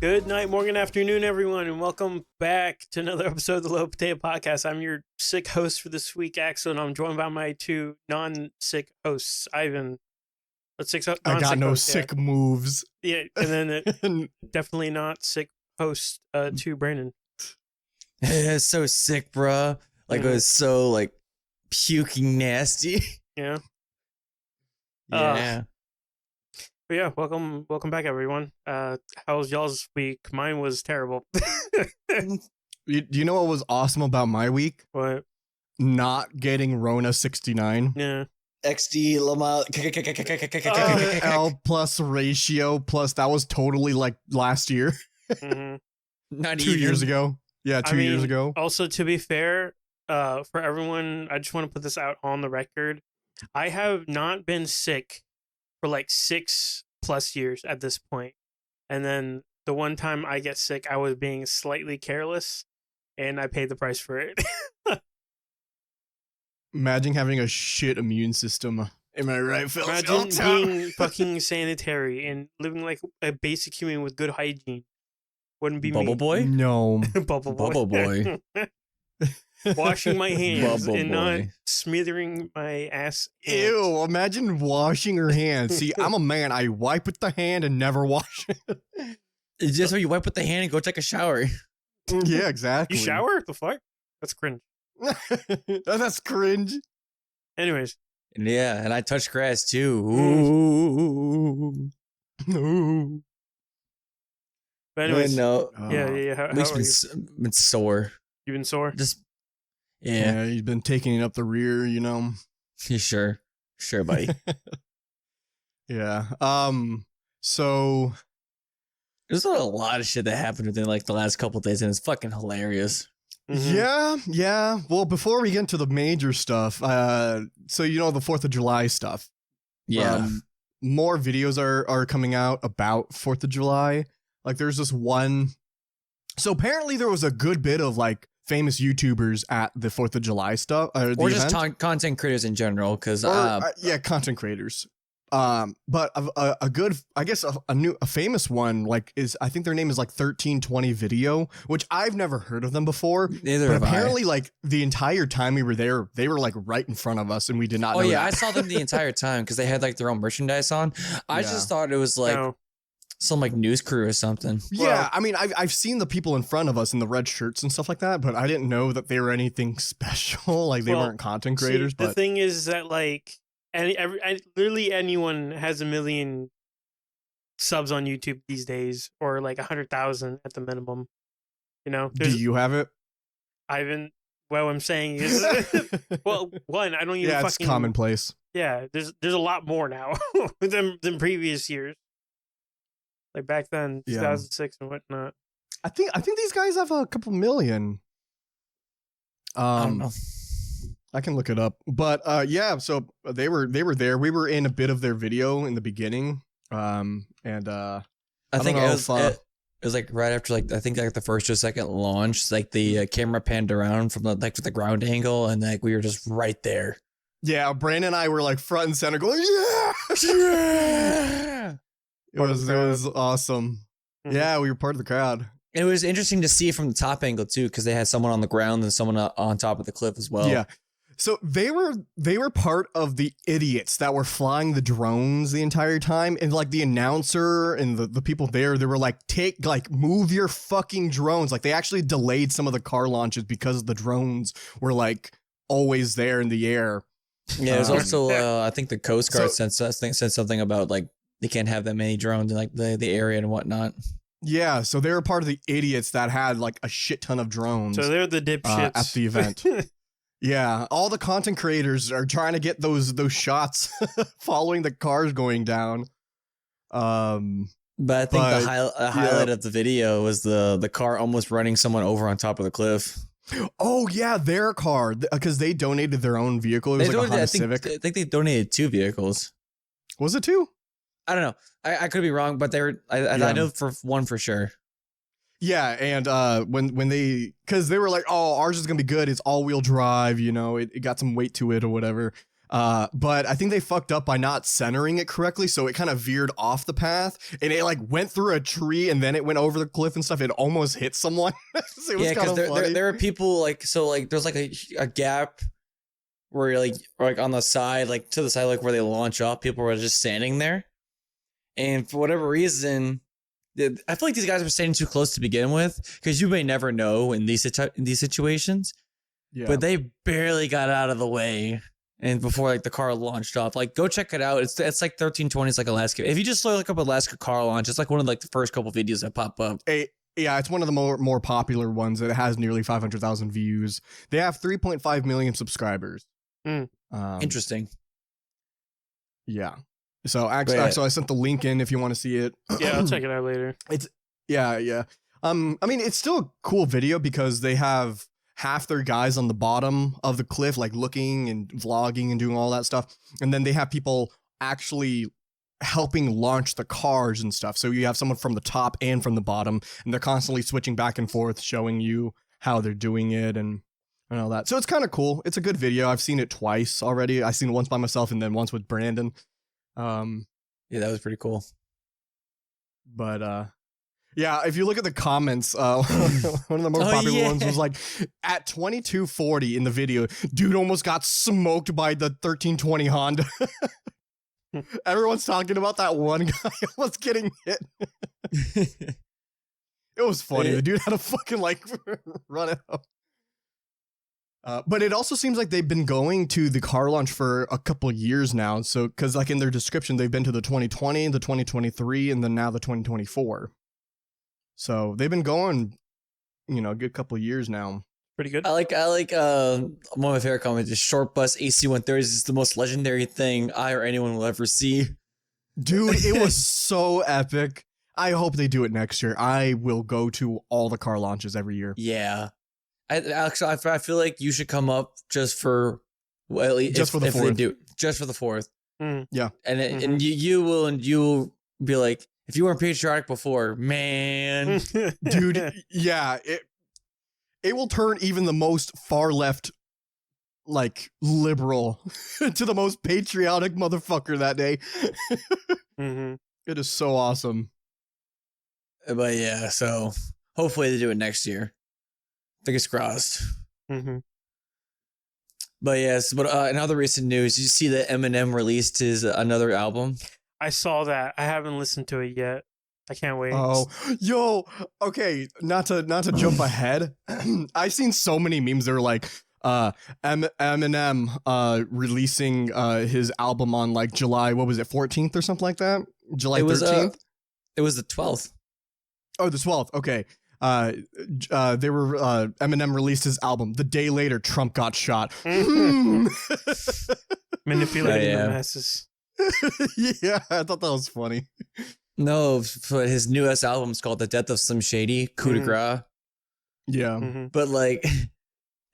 Good night, morning, afternoon, everyone, and welcome back to another episode of the Low Potato Podcast. I'm your sick host for this week, Axel, and I'm joined by my two non-sick hosts, Ivan. I got no sick moves. Yeah, and then definitely not sick host, to Brandon. It's so sick, bruh. Like, it was so, like, puking nasty. Yeah. Yeah. But yeah, welcome back, everyone. How was y'all's week? Mine was terrible. Do you know what was awesome about my week? What? Not getting Rona 69. Yeah. XD, Lamar. L plus ratio plus that was totally like last year. Mm-hmm. Not 2 years ago. Yeah, 2 years ago. Also, to be fair, for everyone, I just want to put this out on the record. I have not been sick for like 6+ years at this point. And then the one time I get sick, I was being slightly careless and I paid the price for it. Imagine having a shit immune system. Am I right, Phil? Imagine being fucking sanitary and living like a basic human with good hygiene. Wouldn't be Bubble me. boy? No. Bubble boy. Bubble boy. Washing my hands Bubble and boy. not smearing my ass. Ew, imagine washing your hands. See, I'm a man. I wipe with the hand and never wash it. It's just when you wipe with the hand and go take a shower. Yeah, exactly. You shower? The fuck? That's cringe. That's cringe. Anyways. Yeah, and I touch grass too. Ooh. No. But anyways. No. Yeah. How At least are you? been sore. You been sore? Just, yeah. You've been taking it up the rear, you know. Sure, buddy. Yeah. So There's a lot of shit that happened within like the last couple of days, and it's fucking hilarious. Mm-hmm. Yeah. Well, before we get into the major stuff, so you know the 4th of July stuff. Yeah. More videos are coming out about 4th of July. Like there's this one. So apparently there was a good bit of like famous YouTubers at the 4th of July stuff. Or just content creators in general, because yeah, content creators. But a good, I guess a famous one like is, I think their name is like 1320 Video, which I've never heard of them before. Neither but have apparently like the entire time we were there, they were like right in front of us and we did not know yeah, that. I saw them the entire time because they had like their own merchandise on. I just thought it was like some like news crew or something. Yeah, well, I mean, I've seen the people in front of us in the red shirts and stuff like that, but I didn't know that they were anything special. Like they weren't content creators. The thing is that like literally anyone has 1 million subs on YouTube these days, or like 100,000 at the minimum. You know? Do you have it? I haven't. Well, I'm saying is, well, one, I don't even. Yeah, it's commonplace. Yeah, there's a lot more now than previous years. Like back then, 2006 and whatnot. I think these guys have a couple million. I don't know. I can look it up, but yeah. So they were there. We were in a bit of their video in the beginning, and I think it was like right after like I think like the first or second launch, like the camera panned around from the ground angle, and like we were just right there. Yeah, Brandon and I were like front and center, going yeah. It was awesome. Mm-hmm. Yeah, we were part of the crowd. It was interesting to see from the top angle too, because they had someone on the ground and someone on top of the cliff as well. Yeah. So they were part of the idiots that were flying the drones the entire time, and like the announcer and the people there, they were like, move your fucking drones. Like they actually delayed some of the car launches because the drones were like always there in the air. Yeah, there's also I think the Coast Guard said something about like they can't have that many drones in like the area and whatnot. Yeah, so they were part of the idiots that had like a shit ton of drones. So they're the dipshits at the event. Yeah, all the content creators are trying to get those shots following the cars going down. But I think the highlight of the video was the car almost running someone over on top of the cliff. Oh yeah, their car, because they donated their own vehicle. It was like a Honda Civic. I think they donated 2 vehicles. Was it 2? I don't know. I could be wrong, but they were. I know for one for sure. Yeah, and when they, because they were like, oh, ours is gonna be good, it's all-wheel drive, you know, it got some weight to it or whatever. But I think they fucked up by not centering it correctly, so it kind of veered off the path, and it like went through a tree, and then it went over the cliff and stuff. It almost hit someone. So it was kind of funny. There are people like, so like there's like a gap where you're like on the side, like to the side, like where they launch off. People were just standing there, and for whatever reason, I feel like these guys were standing too close to begin with, because you may never know in these situations. Yeah. But they barely got out of the way, and before like the car launched off. Like, go check it out. It's like 1320. It's like Alaska. If you just look up Alaska car launch, it's like one of like the first couple videos that pop up. Yeah, it's one of the more popular ones. It has nearly 500,000 views. They have 3.5 million subscribers. Interesting. Yeah. So actually, I sent the link in if you want to see it. Yeah, I'll check it out later. Yeah. I mean, it's still a cool video because they have half their guys on the bottom of the cliff, like looking and vlogging and doing all that stuff, and then they have people actually helping launch the cars and stuff. So you have someone from the top and from the bottom, and they're constantly switching back and forth, showing you how they're doing it and all that. So it's kind of cool. It's a good video. I've seen it twice already. I've seen it once by myself and then once with Brandon. Yeah, that was pretty cool. But yeah, if you look at the comments, one of the more popular ones was like, at 2240 in the video, dude almost got smoked by the 1320 Honda. Everyone's talking about that one guy almost getting hit. It was funny. The dude had to fucking like run out. But it also seems like they've been going to the car launch for a couple years now. So, because like in their description, they've been to the 2020, the 2023, and then now the 2024. So they've been going, you know, a good couple years now. Pretty good. I like one of my favorite comments is short bus AC-130s is the most legendary thing I or anyone will ever see. Dude, it was so epic. I hope they do it next year. I will go to all the car launches every year. Yeah. I feel like you should come up just for, well, at least just for the 4th. Just for the 4th. Yeah. And you will be like, if you weren't patriotic before, man. Dude, yeah. It will turn even the most far left, like, liberal to the most patriotic motherfucker that day. It is so awesome. But yeah, so hopefully they do it next year. Fingers crossed. But yes, but in other recent news, did you see that Eminem released his another album? I saw that. I haven't listened to it yet. I can't wait. Oh, yo, okay. Not to jump ahead. I've seen so many memes. They're like, Eminem releasing his album on like July, what was it, 14th or something like that? July 13th. It was the 12th. Oh, the 12th. Okay. They were Eminem released his album. The day later, Trump got shot. Manipulating the masses. Yeah, I thought that was funny. No, but his newest album is called The Death of Slim Shady, Coup de Grace. Yeah. But like,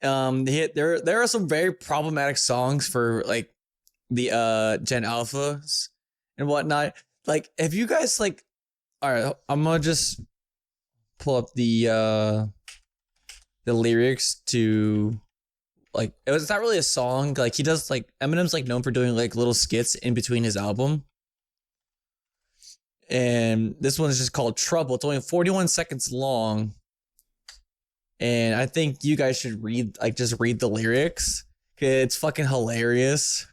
there are some very problematic songs for like the Gen Alphas and whatnot. Like, if you guys like, all right, I'm gonna just pull up the lyrics to, like, it's not really a song. Like, he does, like, Eminem's like known for doing like little skits in between his album. And this one is just called Trouble. It's only 41 seconds long. And I think you guys should just read the lyrics. It's fucking hilarious.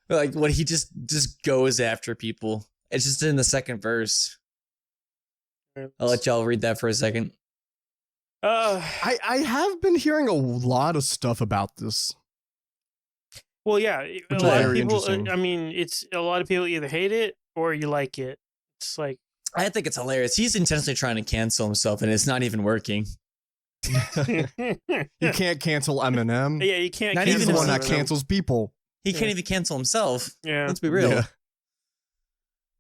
Like, when he just goes after people. It's just in the second verse. I'll let y'all read that for a second. I have been hearing a lot of stuff about this. Well, yeah, a lot of people. I mean, it's a lot of people either hate it or you like it. It's like, I think it's hilarious. He's intentionally trying to cancel himself, and it's not even working. You can't cancel Eminem. Yeah, you can't. Not even the one that cancels people. He can't even cancel himself. Yeah, let's be real.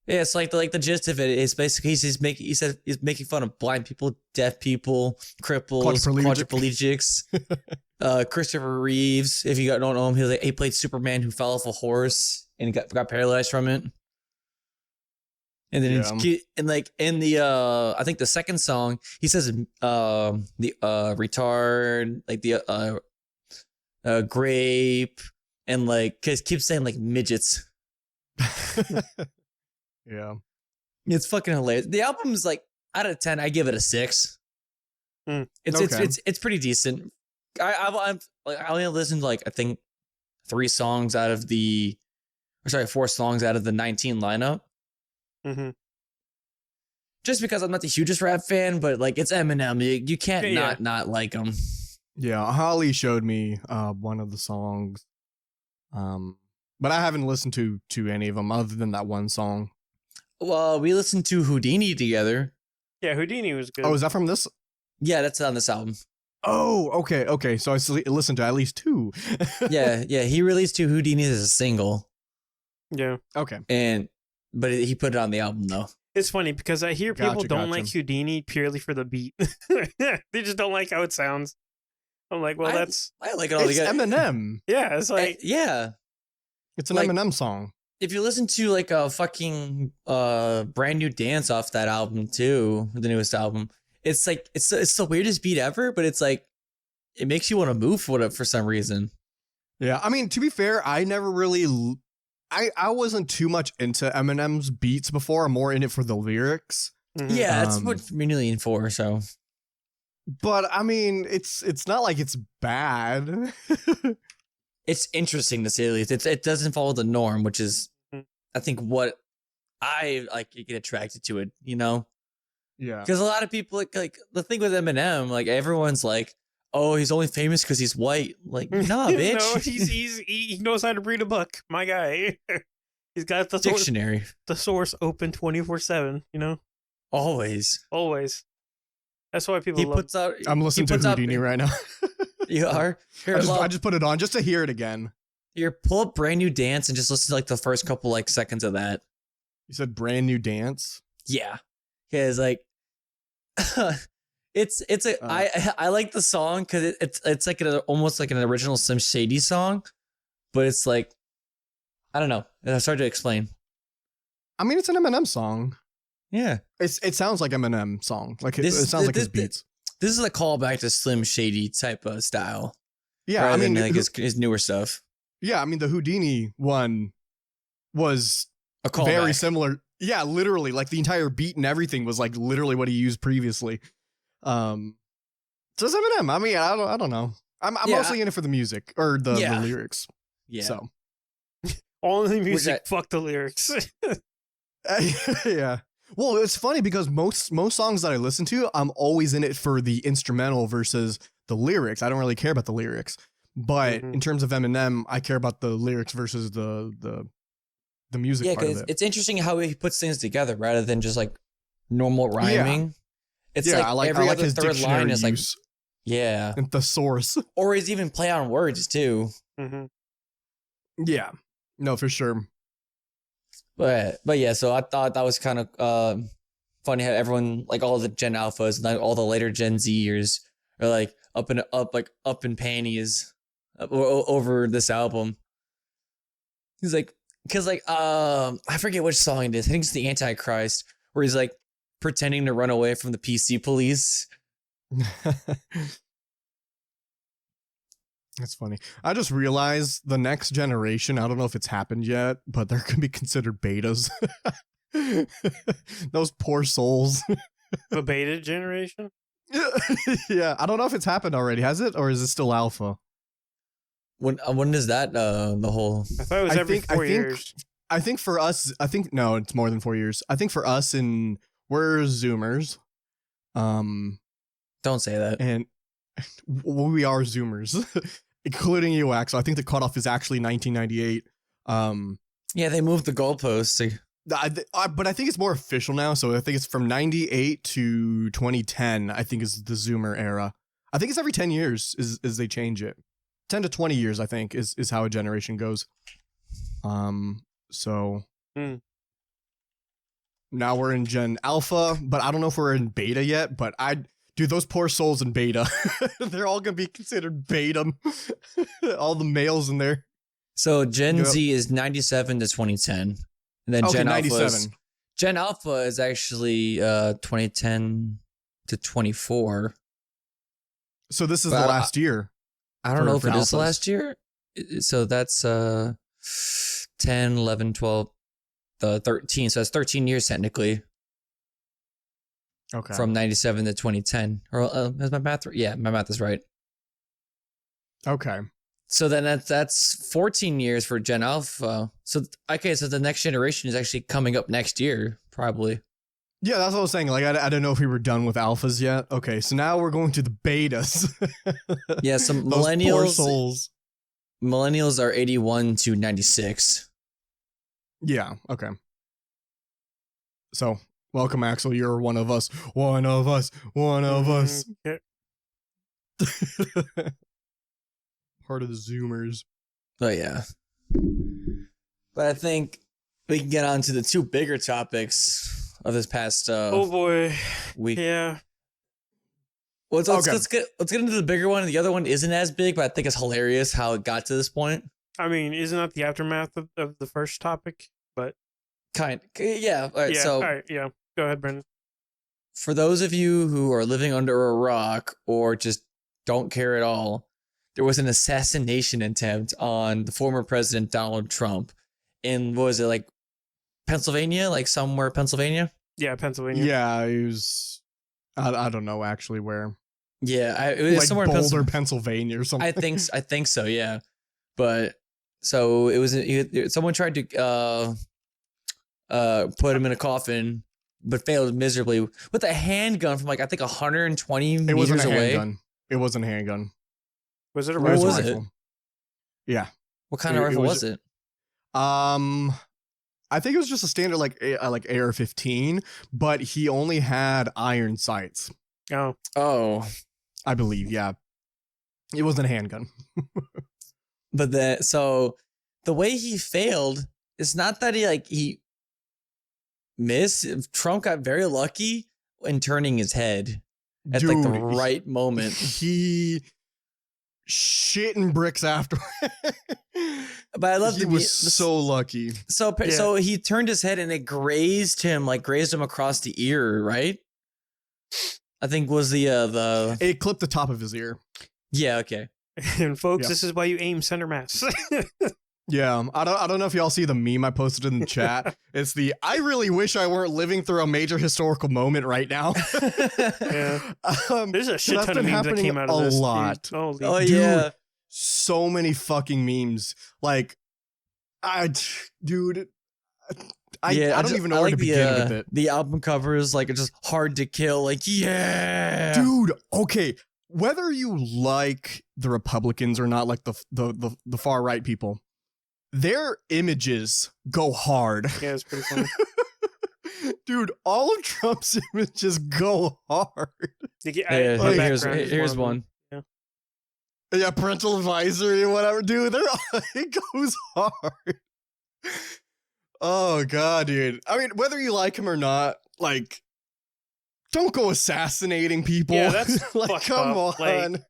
Yeah, it's like the gist of it is basically he's making fun of blind people, deaf people, cripples, quadriplegics. Christopher Reeves, if you don't know him, he played Superman who fell off a horse and got paralyzed from it. And then Yeah. and like in the I think the second song he says the retard, like the grape, and like cause keeps saying like midgets. Yeah. It's fucking hilarious. The album is like out of 10, I give it a 6. Mm. It's pretty decent. I only listened to like I think 4 songs out of the 19 lineup. Mm-hmm. Just because I'm not the hugest rap fan, but like it's Eminem, you can't Yeah. not like him. Yeah, Holly showed me one of the songs, but I haven't listened to any of them other than that one song. Well, we listened to Houdini together. Yeah, Houdini was good. Oh, is that from this? Yeah, that's on this album. Oh, okay. So I listened to at least 2. Yeah, he released 2 Houdinis as a single, Yeah. Okay. but he put it on the album though. It's funny because I hear people Gotcha, don't gotcha. like Houdini purely for the beat. They just don't like how it sounds. I'm like, well, that's I like it all It's together. Eminem. yeah. It's like Yeah. It's an Like- Eminem song. If you listen to like a fucking brand new dance off that album too, the newest album, it's like it's the weirdest beat ever, but it's like it makes you want to move for some reason. Yeah, I mean, to be fair, I never really, I wasn't too much into Eminem's beats before. I'm more in it for the lyrics. mhm. Yeah, that's Um, what Million for. So But I mean, it's not like it's bad. it's interesting to say the least. It doesn't follow the norm, which is Mhm. I think what I like. You get attracted to it, you know. Yeah. Because a lot of people like the thing with Eminem, like everyone's like, "Oh, he's only famous because he's white." Like, nah, bitch. No, he knows how to read a book. My guy. He's got the Dictionary source open 24/7. You know, always. always. That's why people He love. puts out. I'm listening he to puts out- Houdini right now. You are. Here, I just put it on just to hear it again. here, pull up brand new dance and just listen to like the first couple like seconds of that. You said brand new dance. Yeah, because like, it's a I like the song because it's like almost like an original Slim Shady song, but it's like I don't know. It's hard to explain. I mean, it's an Eminem song. Yeah, It sounds like Eminem song. Like it This- sounds like his this- beats. this is a callback to Slim Shady type of style. Yeah, rather I mean, than, like his newer stuff. yeah, I mean, the Houdini one was A callback. very similar. Yeah, literally, like the entire beat and everything was like literally what he used previously. So it's Eminem. I mean, I don't know. I'm Yeah, mostly in it for the music or the Yeah. lyrics. Yeah. So all the music. I- Fuck the lyrics. yeah. Well, it's funny because most songs that I listen to, I'm always in it for the instrumental versus the lyrics. I don't really care about the lyrics. But Mhm. in terms of Eminem, I care about the lyrics versus the music Yeah, part of because it. it's interesting how he puts things together rather than just like normal rhyming. It's yeah, like every I like other his third dictionary line is like, use yeah, and the source. or he's even play on words too. hmm Yeah. No, for sure. But yeah, so I thought that was kind of funny how everyone like all the Gen Alphas and like all the later Gen Zers are like up in panties over this album. He's like, because like I forget which song it is. I think it's the Antichrist where he's like pretending to run away from the PC police. That's funny. I just realized the next generation, I don't know if it's happened yet, but they're going to be considered betas. Those poor souls. The beta generation. Yeah, I don't know if it's happened already. Has it? Or is it still alpha? When is that the whole? I thought it was every 4 years. I think for us, no, it's more than 4 years. I think for us we're Zoomers. Don't say that. And we are Zoomers, including UX. So I think the cutoff is actually 1998. Yeah, they moved the goalposts. But I think it's more official now. So I think it's from 98 to 2010, I think is the Zoomer era. I think it's every 10 years is they change it. 10 to 20 years, I think, is how a generation goes. So now we're in Gen Alpha, but I don't know if we're in beta yet, but dude, those poor souls in beta, they're all going to be considered beta. All the males in there. So Gen Yep. Z is 97 to 2010. And then Okay, Gen 97. Alpha is Gen Alpha is actually 2010 to 24. So this is But the last year. I don't know if for it is the alphas. last year. So that's 10, 11, 12, 13. So that's 13 years technically Okay. from 97 to 2010. Or is my math right? Yeah, my math is right. Okay. So then that's 14 years for Gen Alpha. So okay, so the next generation is actually coming up next year, probably. Yeah, that's what I was saying. Like, I don't know if we were done with alphas yet. Okay, so now we're going to the betas. Yeah, some Those poor millennials. souls. Millennials are 81 to 96. Yeah. Okay. So, welcome, Axel. You're one of us. One of us. One of us. Yeah. Part of the Zoomers. Oh yeah. But I think we can get on to the two bigger topics of this past Oh boy. week. Yeah. Let's Okay. get into the bigger one. The other one isn't as big, but I think it's hilarious how it got to this point. I mean, isn't that the aftermath of the first topic? But Yeah. All right. yeah. So All right. Yeah. Go ahead, Brendan. for those of you who are living under a rock or just don't care at all, there was an assassination attempt on the former president Donald Trump in, what was it, like Pennsylvania, like somewhere Pennsylvania? Yeah, Pennsylvania. Yeah, he was. I don't know actually where. Yeah, it was Like somewhere in Boulder, Pennsylvania. Pennsylvania, or something. I think so. Yeah, but so it was. Someone tried to put him in a coffin, but failed miserably with a handgun from like I think 120 It wasn't meters a away. handgun. It wasn't a handgun. Was it a What It was was a it? rifle. Yeah. What kind of It rifle was- was it? I think it was just a standard like AR-15, but he only had iron sights. Oh, Oh, I believe. Yeah. It wasn't a handgun. but the way he failed, it's not that he missed. Trump got very lucky in turning his head at like the Dude, right moment. He shitting bricks after. But I love he was so lucky. so Yeah. so he turned his head and it grazed him across the ear, right? I think was the It clipped the top of his ear. yeah, okay. and folks, Yeah. this is why you aim center mass. Yeah, I don't know if y'all see the meme I posted in the chat. It's the I really wish I weren't living through a major historical moment right now. Yeah. There's a shit that's ton of been memes that came happening out of a this. dude. lot. Holy Oh Dude. yeah. So many fucking memes. Like, dude, I don't even know where to begin with it. The album cover is like it's just hard to kill. Like yeah, Dude, okay. Whether you like the Republicans or not, like the far right people, their images go hard. Yeah, it's pretty funny. Dude, all of Trump's images go hard. Yeah, my here's background is here's of them. one. Yeah, parental advisory or whatever. Dude, it goes hard. Oh god, dude. I mean, whether you like him or not, like, don't go assassinating people. Yeah, that's like, fucked come up. on. Like,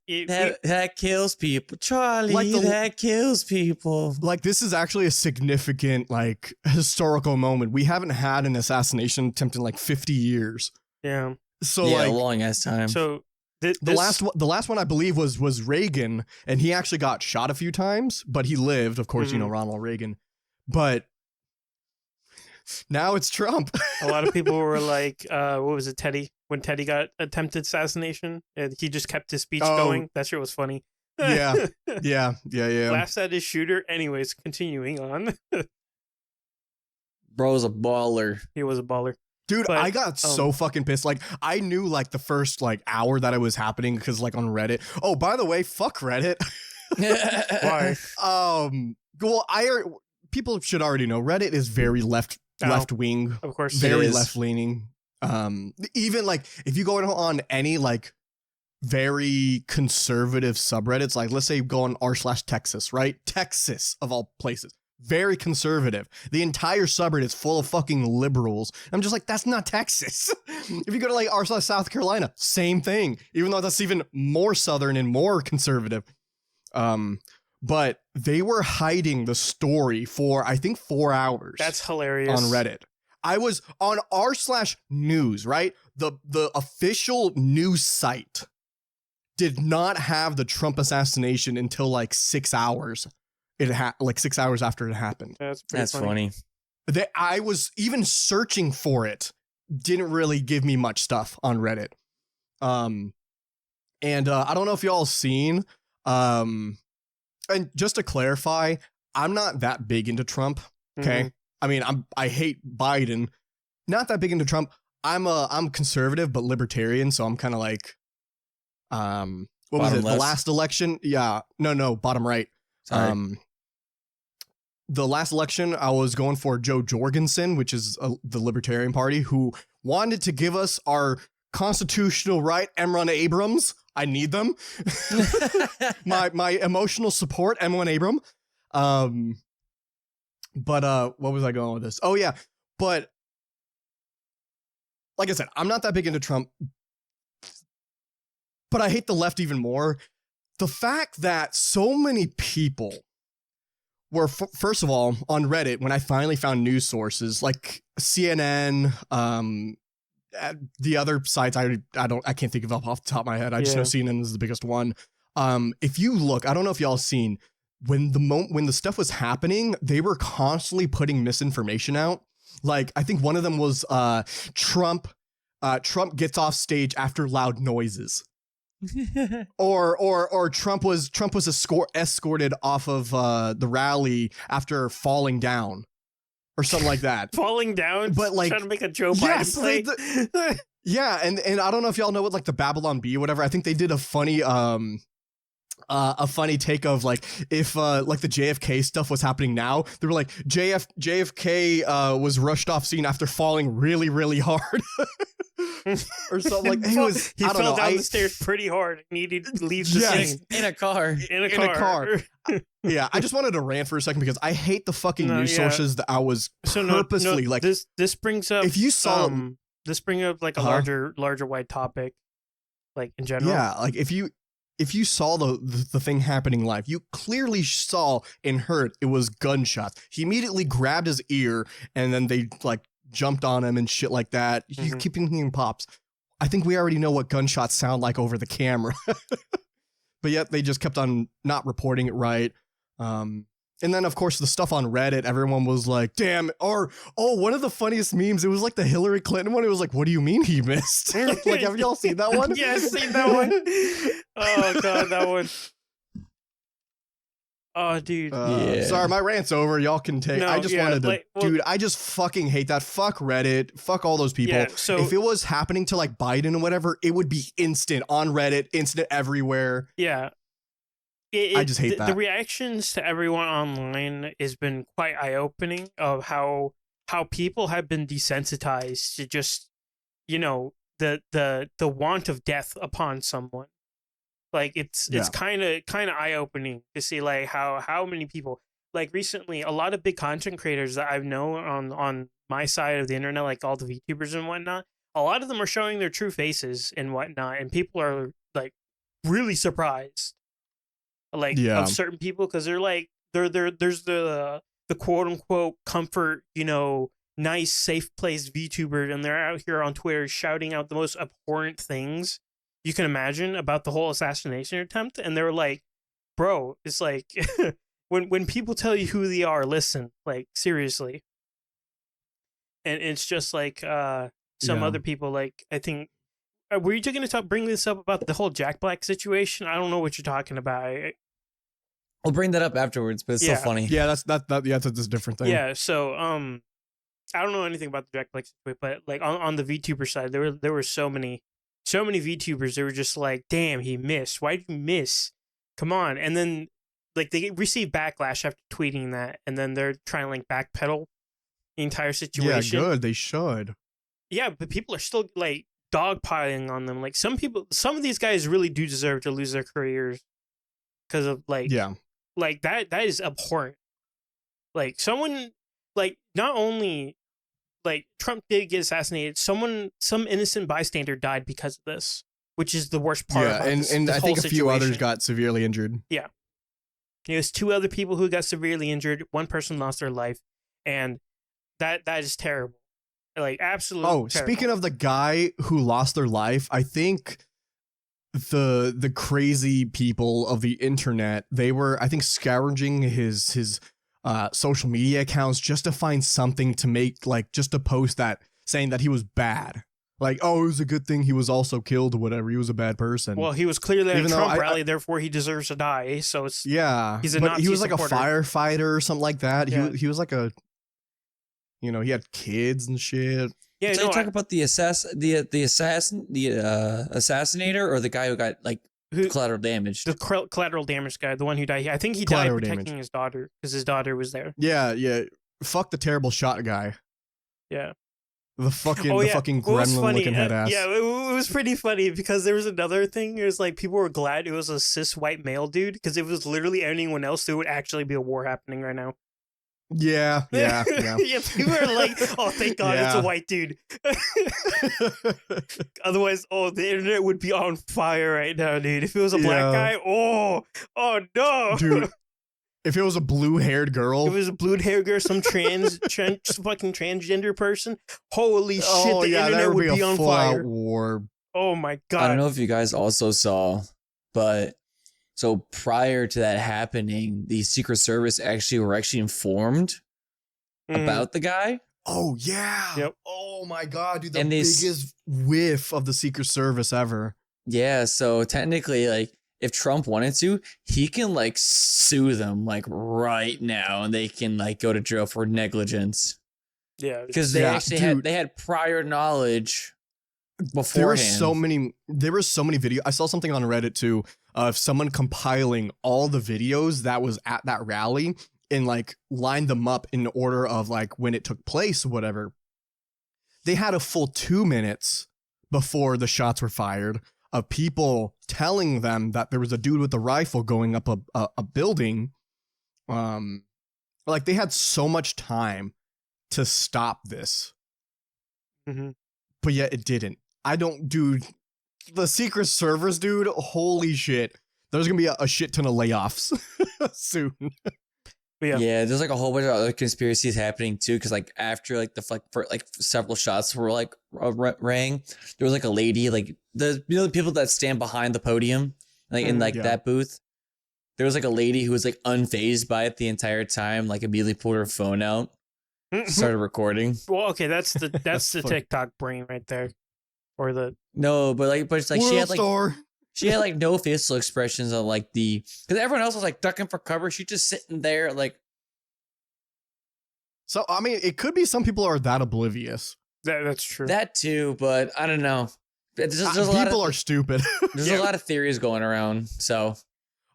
That kills people, Charlie. Like that kills people. Like, this is actually a significant, like, historical moment. We haven't had an assassination attempt in like 50 years. yeah. So Yeah, like a long ass time. So the last one I believe was Reagan, and he actually got shot a few times, but he lived, of course, you know, Ronald Reagan. But now it's Trump. a lot of people were like, what was it, Teddy? When Teddy got attempted assassination, and he just kept his speech Oh. going. That shit was funny. Yeah. Yeah. Laughs at his shooter. Anyways, continuing on. Bro's a baller. He was a baller. Dude, But, I got so fucking pissed. Like, I knew like the first like hour that it was happening because like on Reddit. Oh, by the way, fuck Reddit. Why? Well, people should already know Reddit is very left wing, Of course. very is. left leaning. Even like if you go on any like very conservative subreddits, like let's say you go on r/Texas, right? Texas of all places. Very conservative. The entire subreddit is full of fucking liberals. I'm just like, that's not Texas. If you go to like r/South Carolina, same thing. Even though that's even more southern and more conservative. But they were hiding the story for I think 4 hours. That's hilarious. on Reddit. I was on r/news, right? The official news site did not have the Trump assassination until like 6 hours. Like 6 hours after it happened. That's pretty That's funny. I was even searching for it. Didn't really give me much stuff on Reddit. And I don't know if y'all seen. And just to clarify, I'm not that big into Trump. Okay, I mean, I hate Biden. Not that big into Trump. I'm conservative but libertarian, so I'm kind of like, what was it? The last election? Yeah, no, bottom right. Sorry. The last election, I was going for Joe Jorgensen, which is the Libertarian Party, who wanted to give us our constitutional right, Emron Abrams. I need them. my emotional support, M1 Abram. But what was I going with this? Oh yeah, but like I said, I'm not that big into Trump, but I hate the left even more. The fact that so many people were, first of all, on Reddit, when I finally found news sources like CNN, the other sites I can't think of off the top of my head. I just know CNN is the biggest one. If you look, I don't know if y'all seen when the stuff was happening, they were constantly putting misinformation out. Like I think one of them was Trump gets off stage after loud noises. or Trump was escorted off of the rally after falling down or something like that. Falling down, but like trying to make a Joe Biden play. Yeah, and I don't know if y'all know what like the Babylon Bee or whatever. I think they did a funny take of like if like the JFK stuff was happening now. They were like JFK was rushed off scene after falling really, really hard. Or something like he fell down the stairs pretty hard and needed to leave the scene in a car. In a car. Yeah, I just wanted to rant for a second because I hate the fucking news sources that I was purposely like. This brings up if you saw this brings up like a larger wide topic, like in general. Yeah, like if you saw the thing happening live, you clearly saw and heard it was gunshots. He immediately grabbed his ear and then they like jumped on him and shit like that. You keep hearing pops. I think we already know what gunshots sound like over the camera. But yet they just kept on not reporting it right. And then of course the stuff on Reddit, everyone was like, damn, or one of the funniest memes, it was like the Hillary Clinton one. It was like, what do you mean he missed? Like, have y'all seen that one? Yeah, I've seen that one. Oh god, that one. Oh, dude. Sorry, my rant's over. Y'all can take. I just wanted to, dude. I just fucking hate that. Fuck Reddit. Fuck all those people. Yeah, so if it was happening to like Biden or whatever, it would be instant on Reddit, instant everywhere. Yeah. I just hate that. The reactions to everyone online has been quite eye-opening of how people have been desensitized to just, you know, the want of death upon someone. Like it's kind of eye-opening to see like how many people, like recently a lot of big content creators that I've known on my side of the internet, like all the VTubers and whatnot, a lot of them are showing their true faces and whatnot, and people are like really surprised, like of certain people, because they're like there's the quote unquote comfort, you know, nice safe place VTuber, and they're out here on Twitter shouting out the most abhorrent things you can imagine about the whole assassination attempt, and they were like, bro, it's like when people tell you who they are, listen, like seriously. And it's just like some other people, like I think were you going to bring this up about the whole Jack Black situation? I don't know what you're talking about. I'll bring that up afterwards, but it's so funny. Yeah, that's a different thing. Yeah, so I don't know anything about the Jack Black situation, but like on the VTuber side, there were so many VTubers, they were just like, damn, he missed. Why did you miss? Come on. And then like they received backlash after tweeting that, and then they're trying to like backpedal the entire situation. Yeah, good. They should. Yeah, but people are still like dogpiling on them. Like some of these guys really do deserve to lose their careers because of like like that is abhorrent. Like someone, like not only like Trump did get assassinated, some innocent bystander died because of this, which is the worst part. Yeah, and I think a few others got severely injured. Yeah, there's 2 other people who got severely injured. 1 person lost their life, and that is terrible. Like absolute. Oh, terrible. speaking of the guy who lost their life, I think the crazy people of the internet, they were, I think, scouring his social media accounts just to find something to make, like, just to post that saying that he was bad. Like, oh, it was a good thing he was also killed or whatever. He was a bad person. Well, he was clearly at a Even though Trump I- rally, therefore he deserves to die. So it's yeah, he's a but Nazi he was like supporter. a firefighter or something like that. Yeah. He was like a, you know, he had kids and shit. Yeah, So no, you talk about the assassinator, or the guy who got like who, collateral damage? the collateral damage guy, the one who died. I think he Collateral died protecting damage. his daughter because his daughter was there. Yeah. Fuck the terrible shot guy. Yeah. The fucking Oh, the yeah. fucking What was gremlin funny, looking head ass. yeah, it was pretty funny because there was another thing. It was like people were glad it was a cis white male dude because if it was literally anyone else, there would actually be a war happening right now. Yeah. Yeah, people are like, oh, thank God, it's a Yeah. white dude. Otherwise, the internet would be on fire right now, dude. If it was a black Yeah. guy, oh no. Dude, if it was a blue-haired girl, If it was a blue hair girl, some fucking transgender person, holy shit, the internet there would be a on full-out fire. war. Oh my God. I don't know if you guys also saw, but so prior to that happening, the Secret Service were actually informed Mhm. about the guy. Oh yeah. Yep. Oh my god, dude, the And they biggest whiff of the Secret Service ever. Yeah, so technically, like, if Trump wanted to, he can like sue them like right now, and they can like go to jail for negligence Yeah. because they Yeah, actually dude. had prior knowledge beforehand. There were so many videos. I saw something on Reddit too of someone compiling all the videos that was at that rally and like lined them up in order of like when it took place or whatever. They had a full 2 minutes before the shots were fired of people telling them that there was a dude with a rifle going up a building. Like they had so much time to stop this, Mhm. but yet it didn't. Dude, the Secret Service, dude, holy shit. There's gonna be a shit ton of layoffs soon. Yeah. Yeah, there's like a whole bunch of other conspiracies happening too. Because like after like for several shots were like rang, there was like a lady, like the people that stand behind the podium, like in like yeah. that booth. There was like a lady who was like unfazed by it the entire time, like immediately pulled her phone out, started recording. Well, okay, that's the funny. TikTok brain right there, or the No, but it's like World she had like Star. she had like no facial expressions on like because everyone else was like ducking for cover. She's just sitting there like. So I mean, it could be some people are that oblivious. that's true. That too, but I don't know. There's a lot People of, are stupid. There's a lot of theories going around. So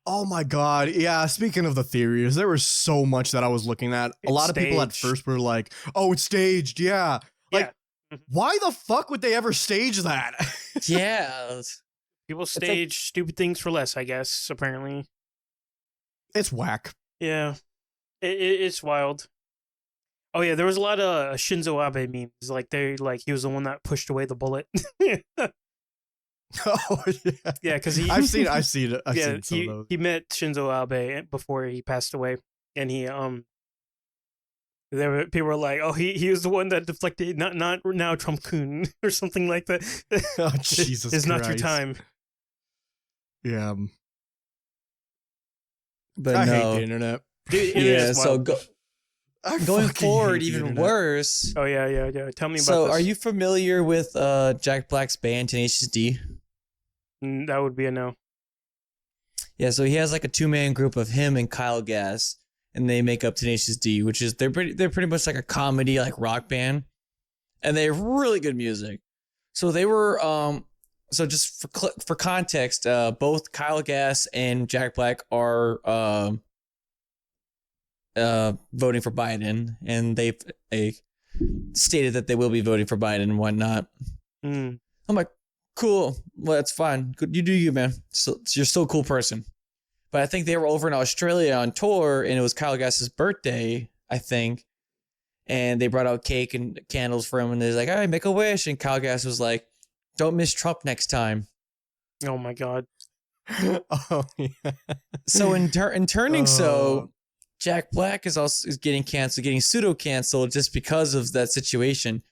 Oh my god. Yeah, speaking of the theories, there was so much that I was looking at. A It's lot of people at staged. first were like, "Oh, it's staged." Yeah. Like Yeah. why the fuck would they ever stage that? yeah, People stage stupid things for less, I guess. Apparently, It's whack. yeah, it's wild. Oh yeah, there was a lot of Shinzo Abe memes. Like he was the one that pushed away the bullet. Oh yeah. Yeah, because he I've seen I've seen yeah, some of those. he met Shinzo Abe before he passed away, and people were like, oh, he was the one that deflected, not now Trump Kun or something like that. Oh Jesus It's Christ. not your time. Yeah. but I hate no. the internet. Dude, Yeah, so I going fucking forward, hate the even internet. worse. Oh yeah. Tell me about So, this. are you familiar with Jack Black's band Tenacious D? That would be a no. Yeah, so he has like a 2-man group of him and Kyle Gass, and they make up Tenacious D, which is they're pretty much like a comedy like rock band, and they have really good music. So they were so just for context, both Kyle Gass and Jack Black are voting for Biden, and they stated that they will be voting for Biden and whatnot. Mm. I'm like, cool. Well, that's fine. Good, you do you, man. So you're still a cool person. But I think they were over in Australia on tour, and it was Kyle Gass's birthday, I think. And they brought out cake and candles for him, and they're like, "All right, make a wish." And Kyle Gass was like, "Don't miss Trump next time." Oh my god. Oh yeah. So in turning, so Oh. Jack Black is getting canceled, getting pseudo canceled just because of that situation.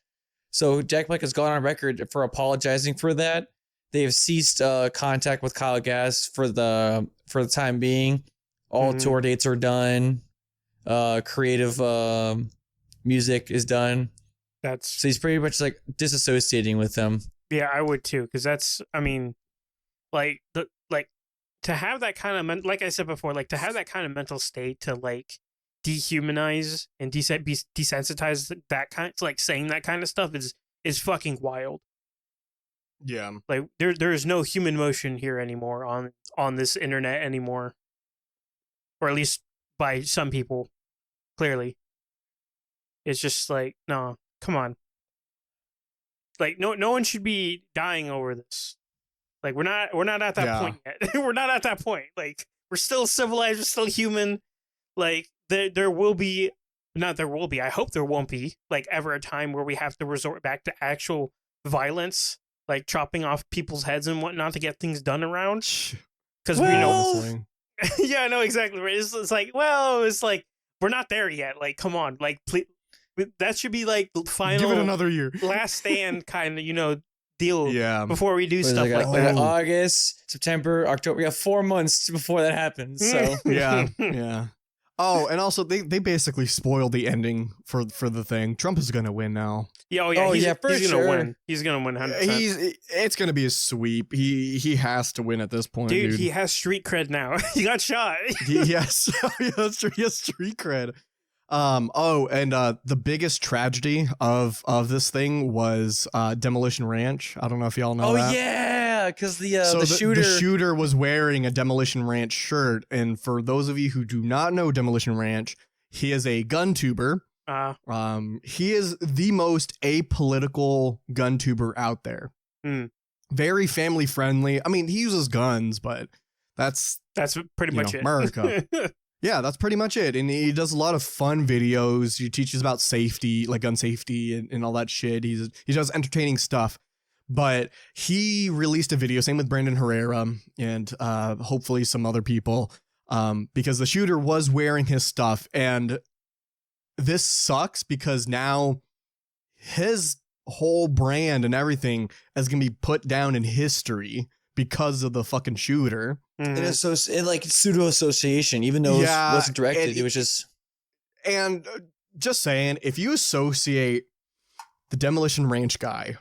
So Jack Black has gone on record for apologizing for that. They have ceased contact with Kyle Gass for the time being. All tour dates are done. Creative music is done. So he's pretty much like disassociating with them. Yeah, I would too, because that's, I mean, like to have that kind of like I said before, like to have that kind of mental state to like dehumanize and desensitize that kind, like saying that kind of stuff is fucking wild. Yeah, like there is no human motion here anymore on this internet anymore, or at least by some people. Clearly, it's just like, no, come on. Like no one should be dying over this. Like we're not at that point yet. We're not at that point. Like we're still civilized, we're still human. Like there will be, not there will be, I hope there won't be like ever a time where we have to resort back to actual violence, like chopping off people's heads and whatnot to get things done around. Because we know. Yeah, no, exactly right. It's like, well, it's like we're not there yet. Like, come on, like please, that should be like final. Give it another year. Last stand kind of, deal. Yeah. Before we do stuff like that. August, September, October. We have 4 months before that happens. So yeah. Oh, and also they basically spoiled the ending for the thing. Trump is gonna win now. Yeah, he's gonna win. He's gonna win 100%. It's gonna be a sweep. He has to win at this point, dude. He has street cred now. He got shot. Yes, that's true. He has street cred. The biggest tragedy of this thing was Demolition Ranch. I don't know if y'all know that. Oh yeah, because the shooter was wearing a Demolition Ranch shirt, and for those of you who do not know Demolition Ranch, he is a gun tuber. He is the most apolitical gun tuber out there. Very family friendly. I mean, he uses guns, but that's pretty much it. America. Yeah, that's pretty much it. And he does a lot of fun videos. He teaches about safety, like gun safety and all that shit. He does entertaining stuff. But he released a video, same with Brandon Herrera and hopefully some other people, because the shooter was wearing his stuff. And this sucks because now his whole brand and everything is going to be put down in history because of the fucking shooter. It like pseudo association, even though it wasn't directed, it was just. And just saying, if you associate the Demolition Ranch guy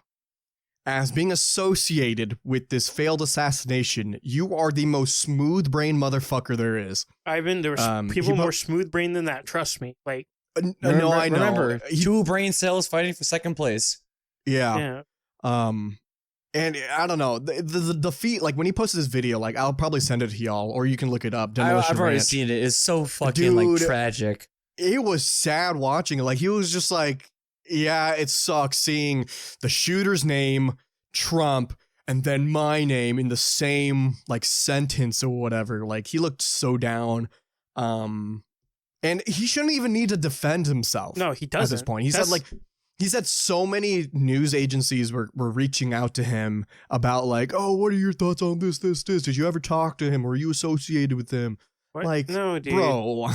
as being associated with this failed assassination, you are the most smooth brain motherfucker there is. Ivan, there was people more smooth brain than that. Trust me. Like, no, I know. Remember, 2 brain cells fighting for second place. Yeah. And I don't know, the defeat, like when he posted this video, like I'll probably send it to y'all, or you can look it up. I've already seen it. It's so fucking like tragic. It was sad watching it. Like he was just like, yeah, it sucks seeing the shooter's name, Trump, and then my name in the same like sentence or whatever. Like he looked so down. And he shouldn't even need to defend himself. No, he doesn't. At this point, he said so many news agencies were reaching out to him about like, oh, what are your thoughts on this? Did you ever talk to him? Were you associated with him? What? Like, no, dude. Bro.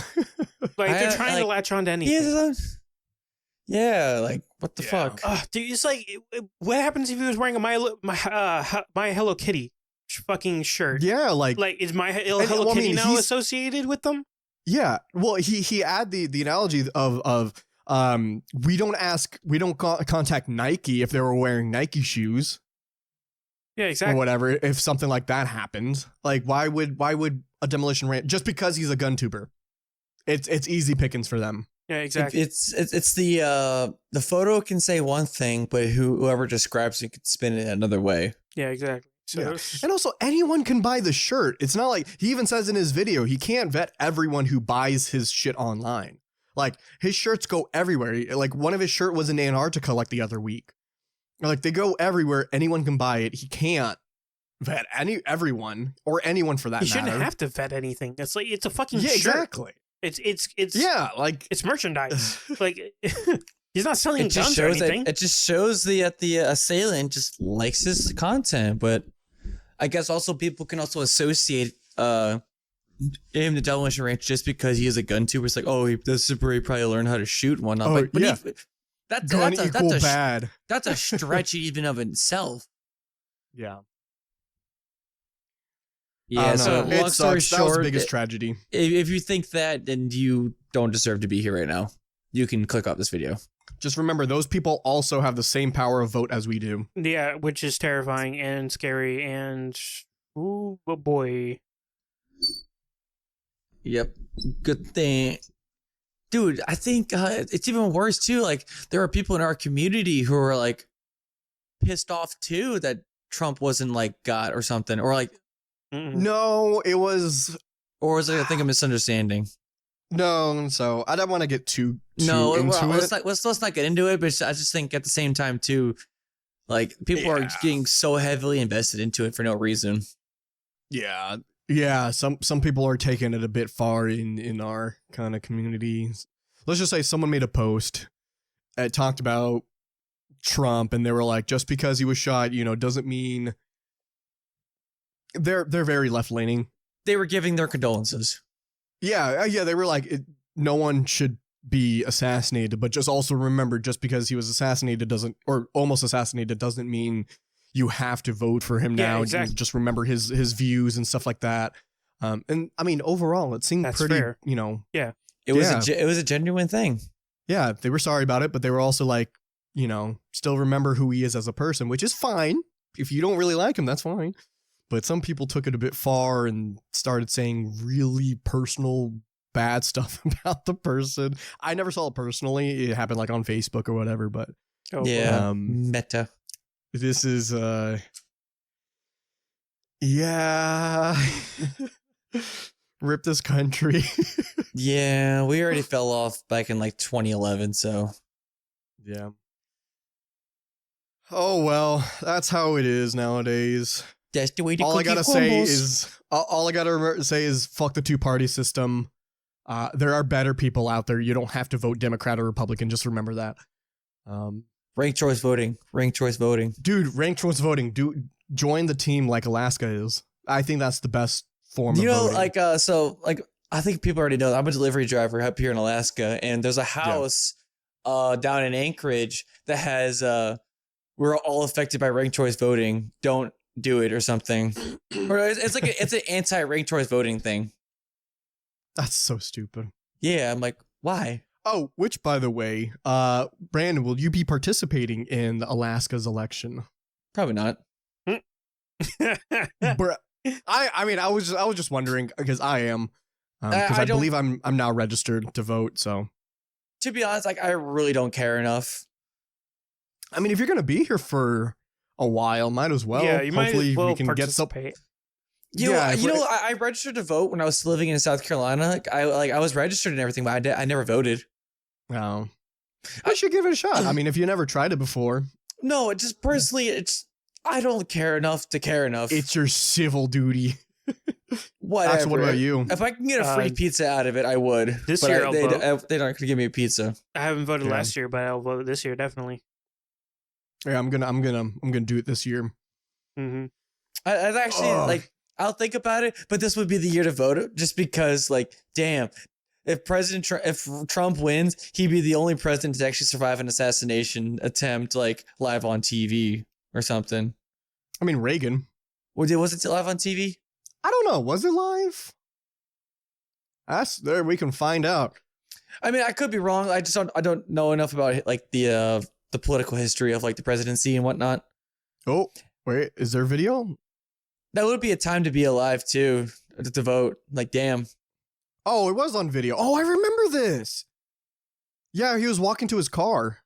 Like they're trying to latch on to anything. Yeah, like what the fuck? Dude, it's like, what happens if he was wearing a My Hello Kitty fucking shirt? Yeah, like is My Hello Kitty now associated with them? Yeah, well, he had the analogy of we don't contact Nike if they were wearing Nike shoes. Yeah, exactly. Or whatever, if something like that happened. Like, why would a Demolition Ranch, just because he's a gun tuber? It's easy pickings for them. Yeah, exactly. It's the photo can say one thing, but whoever describes it can spin it another way. Yeah, exactly. So yeah. And also, anyone can buy the shirt. It's not like, he even says in his video, he can't vet everyone who buys his shit online. Like, his shirts go everywhere. Like, one of his shirt was in Antarctica like the other week. Like, they go everywhere. Anyone can buy it. He can't vet everyone or anyone for that matter. He shouldn't have to vet anything. It's like, it's a fucking shirt. Exactly. It's yeah, like it's merchandise. Like he's not selling guns or anything. It just shows that the assailant just likes his content, but I guess also people can also associate him to Demolition Ranch just because he is a gun tuber. It's like, oh, this is where he probably learned how to shoot and whatnot. But gun equal bad. That's a stretch even of itself. Yeah. Yeah. So It long story sucks. That was the short, biggest tragedy. if you think that, then you don't deserve to be here right now. You can click off this video. Just remember, those people also have the same power of vote as we do. Yeah, which is terrifying and scary and ooh boy. Yep. Good thing. Dude, I think it's even worse too. Like, there are people in our community who are like pissed off too that Trump wasn't like got or something, or like, No, it was or was it, I think, a misunderstanding? no. So I don't want to get too No, into let's it. let's not get into it. But I just think at the same time too, like, people are getting so heavily invested into it for no reason. Yeah. Some people are taking it a bit far in our kind of communities. Let's just say someone made a post that talked about Trump, and they were like, just because he was shot, doesn't mean they're very left leaning. They were giving their condolences. Yeah. They were like, no one should be assassinated, but just also remember, just because he was assassinated or almost assassinated doesn't mean you have to vote for him now. Exactly. Just remember his views and stuff like that. And I mean, overall, it seemed That's pretty, fair. It was a genuine thing. Yeah, they were sorry about it, but they were also like, still remember who he is as a person, which is fine. If you don't really like him, that's fine. But some people took it a bit far and started saying really personal bad stuff about the person. I never saw it personally. It happened like on Facebook or whatever, but Meta. this is yeah. Rip this country. Yeah, we already fell off back in like 2011, so Yeah. Oh well, that's how it is nowadays. that's the way the All I cookie gotta crumbles. all I gotta say is fuck the two-party system. There are better people out there. You don't have to vote Democrat or Republican. Just remember that. Ranked choice voting. Dude, ranked choice voting. Join the team like Alaska is. I think that's the best form of voting. like I think people already know that I'm a delivery driver up here in Alaska, and there's a house down in Anchorage that has we're all affected by ranked choice voting. Don't do it or something. Or it's like it's an anti-ranked choice voting thing. That's so stupid. Yeah, I'm like, why? Oh, which by the way, Brandon, will you be participating in Alaska's election? Probably not. Bruh, I mean, I was just wondering because I am, because I believe I'm now registered to vote. So, to be honest, like, I really don't care enough. I mean, if you're gonna be here for a while, might as well. Yeah, you Hopefully might as well we can get some. participate. I registered to vote when I was living in South Carolina. I was registered and everything, but I never voted. No, I should give it a shot. I mean, if you never tried it before. No, it just personally, I don't care enough to care enough. It's your civil duty. Whatever. Actually, what about you? If I can get a free pizza out of it, I would. This but year I'll vote. they're not going to give me a pizza. I haven't voted Yeah. last year, but I'll vote this year definitely. Yeah, I'm gonna do it this year. Mm-hmm. I've actually I'll think about it, but this would be the year to vote, just because, like, damn, if Trump wins, he'd be the only president to actually survive an assassination attempt, like, live on TV or something. I mean, Reagan. Was it live on TV? I don't know. Was it live? There. We can find out. I mean, I could be wrong. I don't know enough about, like, the political history of, like, the presidency and whatnot. Oh, wait, is there video? That would be a time to be alive too, to vote. Like, damn. Oh, it was on video. Oh, I remember this. Yeah, he was walking to his car.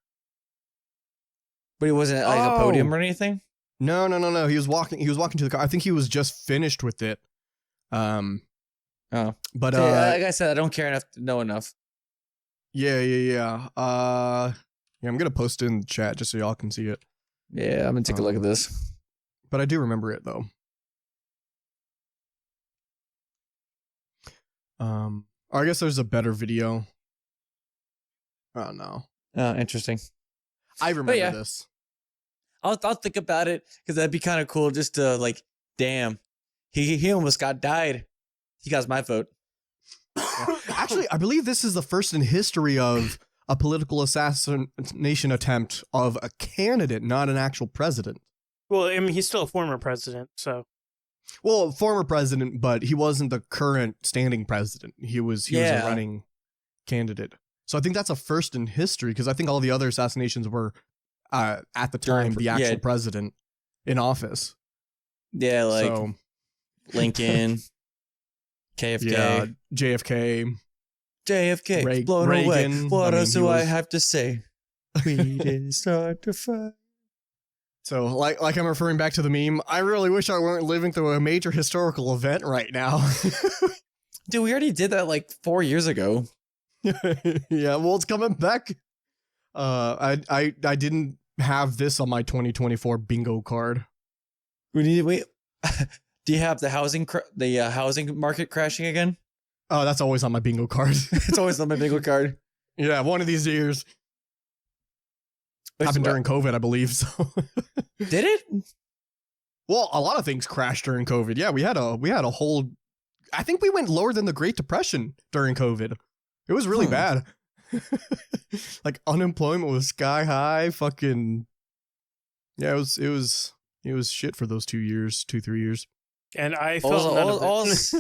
But he wasn't at, like, a podium or anything? No. He was walking to the car. I think he was just finished with it. Oh. But like I said, I don't care enough to know enough. Yeah. I'm gonna post it in the chat just so y'all can see it. Yeah, I'm gonna take a look at this. But I do remember it though. I guess there's a better video. Oh no. Oh, interesting. I remember yeah. this. I'll think about it, because that'd be kind of cool just to, like, damn, he almost died. He got my vote. Actually, I believe this is the first in history of a political assassination attempt of a candidate, not an actual president. Well, I mean, he's still a former president, so. Well, former president, but he wasn't the current standing president. He was a running candidate. So I think that's a first in history, because I think all the other assassinations were at the time the actual president in office. Yeah, like Lincoln, KFK, JFK. JFK, blown Reagan, away. What else do I have to say? We didn't start to fight. So, like I'm referring back to the meme, I really wish I weren't living through a major historical event right now. Dude, we already did that like 4 years ago. Yeah, well, it's coming back. I didn't have this on my 2024 bingo card. Wait. Do you have the housing market crashing again? Oh, that's always on my bingo card. It's always on my bingo card. Yeah, one of these years. Happened during COVID, I believe. So did it? Well, a lot of things crashed during COVID. Yeah, we had a whole. I think we went lower than the Great Depression during COVID. It was really bad. Like unemployment was sky high. Fucking yeah, it was shit for those 3 years. And I felt none of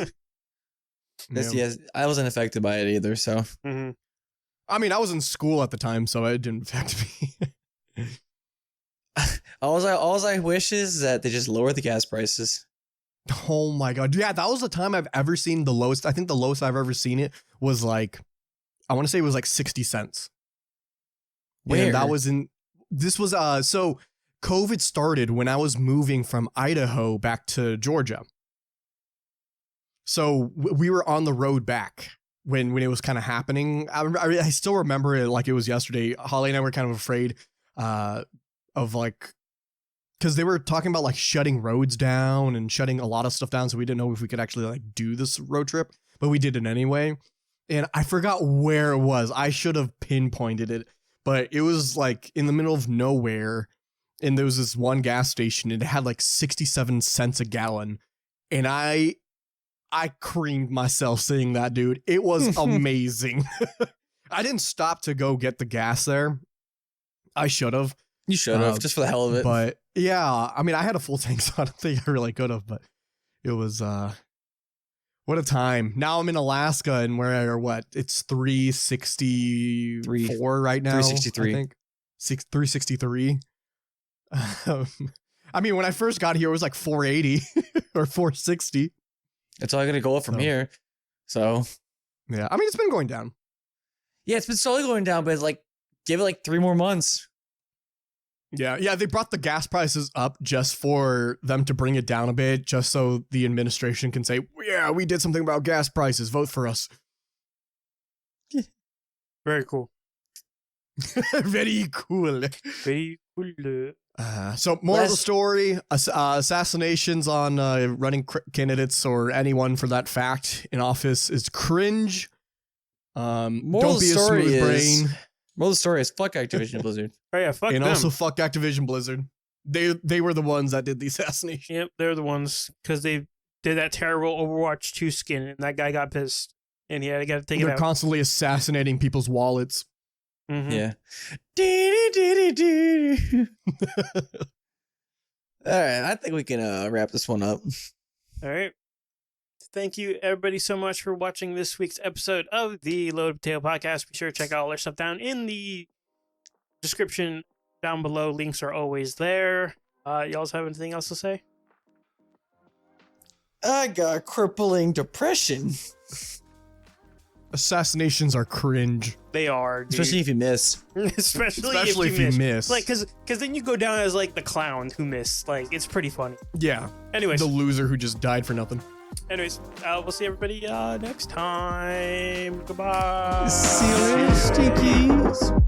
it. Yes, I wasn't affected by it either. So, mm-hmm. I mean, I was in school at the time, so it didn't affect me. all I wish is that they just lower the gas prices. Oh my god, yeah, that was the time I've ever seen the lowest. I think the lowest I've ever seen it was like, I want to say it was like 60 cents. Where? And that was this was so COVID started when I was moving from Idaho back to Georgia. So we were on the road back when it was kind of happening. I still remember it like it was yesterday. Holly and I were kind of afraid of like, because they were talking about like shutting roads down and shutting a lot of stuff down. So we didn't know if we could actually like do this road trip, but we did it anyway. And I forgot where it was. I should have pinpointed it, but it was like in the middle of nowhere. And there was this one gas station and it had like 67 cents a gallon. And I creamed myself seeing that, dude. It was amazing. I didn't stop to go get the gas there. I should have. You should have, just for the hell of it. But yeah, I mean, I had a full tank, so I don't think I really could have. But it was, what a time. Now I'm in Alaska and it's 364 right now. 363. I think. 363. I mean, when I first got here, it was like 480 or 460. It's all going to go up from here. So, yeah, I mean, it's been going down. Yeah, it's been slowly going down, but it's like, give it like 3 more months. Yeah, they brought the gas prices up just for them to bring it down a bit, just so the administration can say, yeah, we did something about gas prices. Vote for us. Very cool. Very cool. Very cool. So moral of the story, assassinations on running candidates or anyone for that fact in office is cringe. Don't be a smooth brain. Moral of the story is fuck Activision Blizzard. Oh yeah, fuck and them. also fuck Activision Blizzard. They were the ones that did the assassination. Yep, they're the ones because they did that terrible Overwatch 2 skin and that guy got pissed and he had to take it out. They're constantly assassinating people's wallets. Mm-hmm. Yeah. All right, I think we can wrap this one up. All right. Thank you, everybody, so much for watching this week's episode of the Loaded Potato Podcast. Be sure to check out all our stuff down in the description down below. Links are always there. You also have anything else to say? I got crippling depression. Assassinations are cringe. They are, dude. Especially if you miss. Especially if you miss. Like, because then you go down as, like, the clown who missed. Like, it's pretty funny. Yeah. Anyways. The loser who just died for nothing. Anyways, we'll see everybody next time. Goodbye. See you later, stinkies.